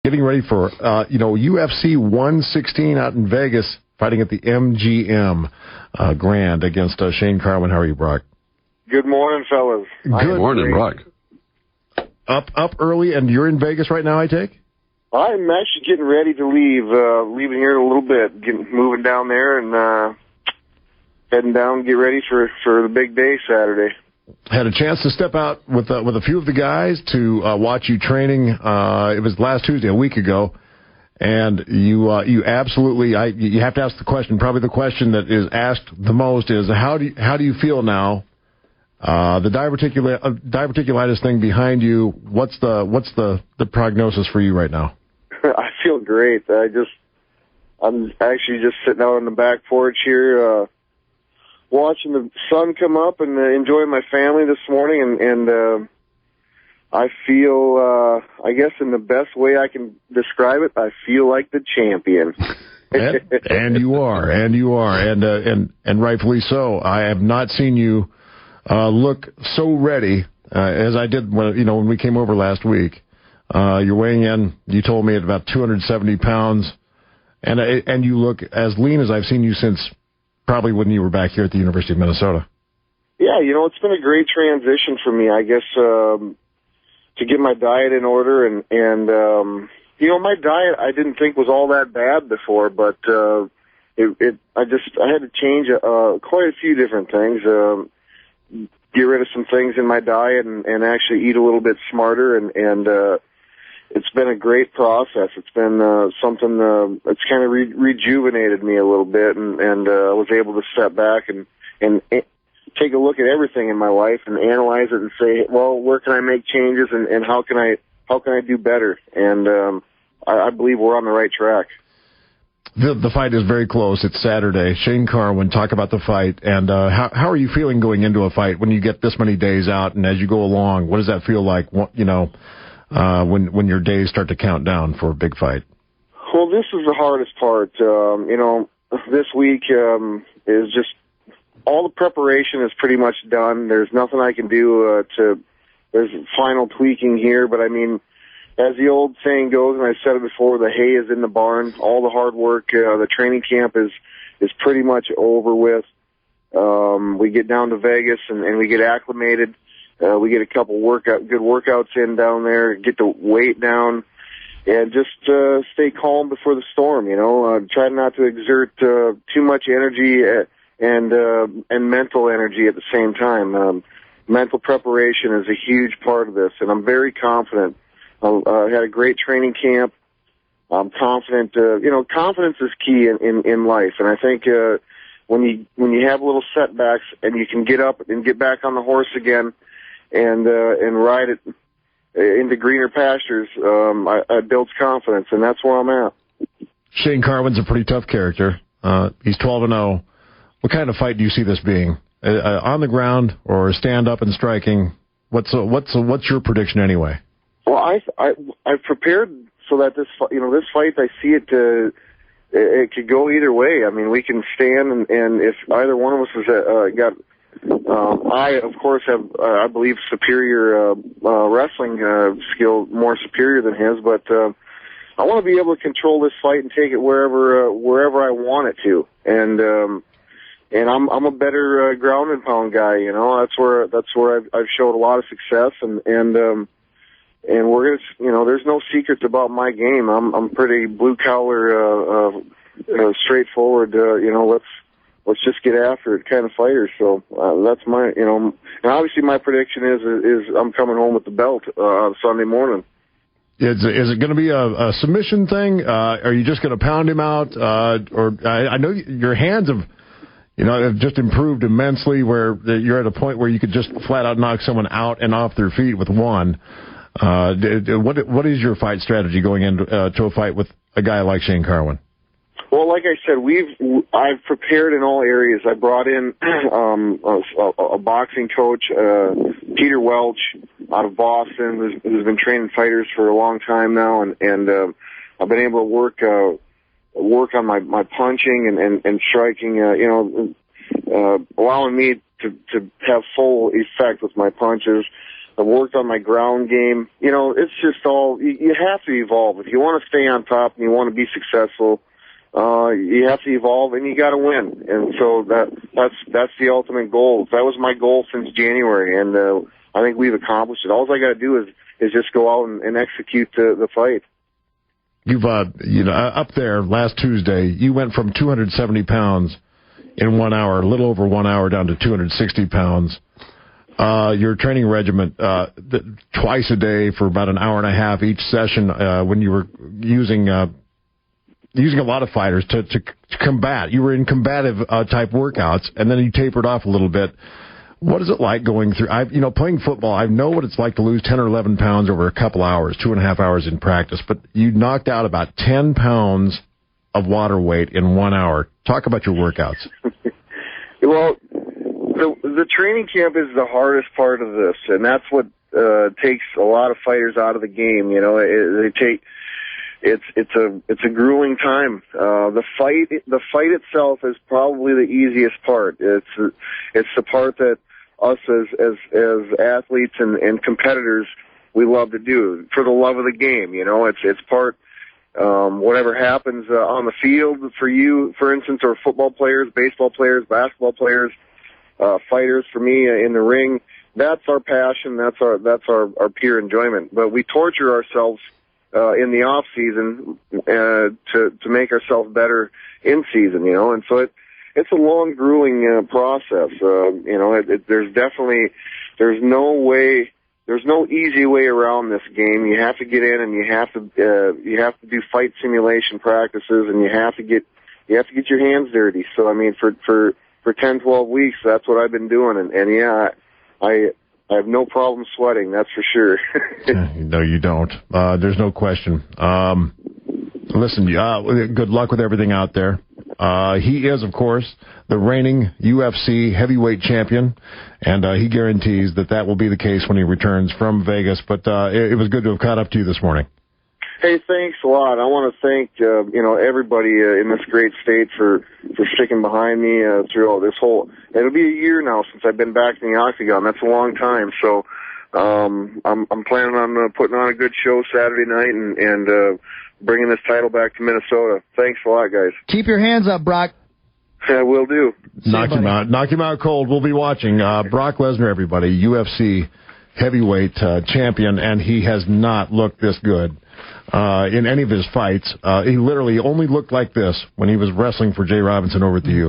getting ready for, UFC 116 out in Vegas, fighting at the MGM Grand against Shane Carwin. How are you, Brock? Good morning, fellas. Good morning, Brock. Up early, and you're in Vegas right now, I take? I'm actually getting ready to leave. Leaving here in a little bit, moving down there and heading down, get ready for the big day Saturday. Had a chance to step out with a few of the guys to watch you training. It was last Tuesday, a week ago, and you absolutely. You have to ask the question. Probably the question that is asked the most is how do you feel now? The diverticulitis thing behind you. What's the prognosis for you right now? I feel great. I'm actually just sitting out on the back porch here, watching the sun come up and enjoying my family this morning. And I feel, I guess, in the best way I can describe it, I feel like the champion. and you are, and rightfully so. I have not seen you look so ready as I did when we came over last week. You're weighing in, you told me, at about 270 pounds, and you look as lean as I've seen you since probably when you were back here at the University of Minnesota. Yeah, it's been a great transition for me, I guess, to get my diet in order, and my diet I didn't think was all that bad before, but I had to change quite a few different things. Get rid of some things in my diet and actually eat a little bit smarter, and it's been a great process. It's been something that's kind of rejuvenated me a little bit, and I was able to step back and take a look at everything in my life and analyze it and say, well, where can I make changes and how can I do better? And I believe we're on the right track. The fight is very close. It's Saturday. Shane Carwin, talk about the fight, and how are you feeling going into a fight when you get this many days out, and as you go along, what does that feel like, when your days start to count down for a big fight? Well, this is the hardest part. This week is just all the preparation is pretty much done. There's nothing I can do there's final tweaking here, but I mean, as the old saying goes, and I said it before, the hay is in the barn. All the hard work, the training camp is pretty much over with. We get down to Vegas and we get acclimated. We get a couple good workouts in down there, get the weight down, and just stay calm before the storm. Try not to exert too much energy and mental energy at the same time. Mental preparation is a huge part of this, and I'm very confident. I had a great training camp. I'm confident. Confidence is key in life, and I think when you have little setbacks and you can get up and get back on the horse again and ride it into greener pastures, it builds confidence, and that's where I'm at. Shane Carwin's a pretty tough character. He's 12-0. What kind of fight do you see this being? On the ground or stand up and striking? What's your prediction anyway? Well, I've prepared so that this fight, I see it could go either way. I mean, we can stand, and if either one of us has got, I of course have, I believe, superior wrestling skill, more superior than his. But I want to be able to control this fight and take it wherever I want it to, and I'm a better ground and pound guy. That's where I've showed a lot of success, and we're gonna, there's no secrets about my game. I'm pretty blue collar, straightforward. Let's just get after it kind of fighter. So that's my, and obviously my prediction is I'm coming home with the belt on Sunday morning. Is it going to be a submission thing? Are you just going to pound him out? Or I know your hands have just improved immensely, where you're at a point where you could just flat out knock someone out and off their feet with one. What is your fight strategy going into to a fight with a guy like Shane Carwin? Well, like I said, I've prepared in all areas. I brought in a boxing coach, Peter Welch, out of Boston, who's been training fighters for a long time now, and I've been able to work on my punching and striking, allowing me to have full effect with my punches. I've worked on my ground game. You know, it's just all, you have to evolve. If you want to stay on top and you want to be successful, you have to evolve and you got to win. And so that's the ultimate goal. That was my goal since January, and I think we've accomplished it. All I got to do is just go out and execute the fight. You've, up there last Tuesday, you went from 270 pounds in 1 hour, a little over 1 hour, down to 260 pounds. Your training regimen, twice a day for about an hour and a half each session, when you were using a lot of fighters to combat. You were in combative type workouts, and then you tapered off a little bit. What is it like going through? Playing football, I know what it's like to lose 10 or 11 pounds over a couple hours, 2.5 hours in practice, but you knocked out about 10 pounds of water weight in 1 hour. Talk about your workouts. Well, the training camp is the hardest part of this, and that's what takes a lot of fighters out of the game. You know, it's a grueling time. The fight itself is probably the easiest part. It's the part that us as athletes and competitors, we love to do for the love of the game. You know, it's part, whatever happens on the field for you, for instance, or football players, baseball players, basketball players, fighters. For me, in the ring, that's our passion. That's our pure enjoyment. But we torture ourselves in the off season to make ourselves better in season. You know, and so it's a long, grueling process. There's no easy way around this game. You have to get in and you have to do fight simulation practices, and you have to get your hands dirty. So I mean, for 10, 12 weeks, that's what I've been doing, and yeah, I have no problem sweating, that's for sure. No, you don't. There's no question. Listen, good luck with everything out there. He is, of course, the reigning UFC heavyweight champion, and he guarantees that will be the case when he returns from Vegas. But it was good to have caught up to you this morning. Hey, thanks a lot. I want to thank everybody in this great state for sticking behind me through this whole. It'll be a year now since I've been back in the octagon. That's a long time. So I'm planning on putting on a good show Saturday night and bringing this title back to Minnesota. Thanks a lot, guys. Keep your hands up, Brock. I will do. Knock him out cold. We'll be watching. Brock Lesnar, everybody, UFC heavyweight champion, and he has not looked this good in any of his fights. He literally only looked like this when he was wrestling for Jay Robinson over at the U.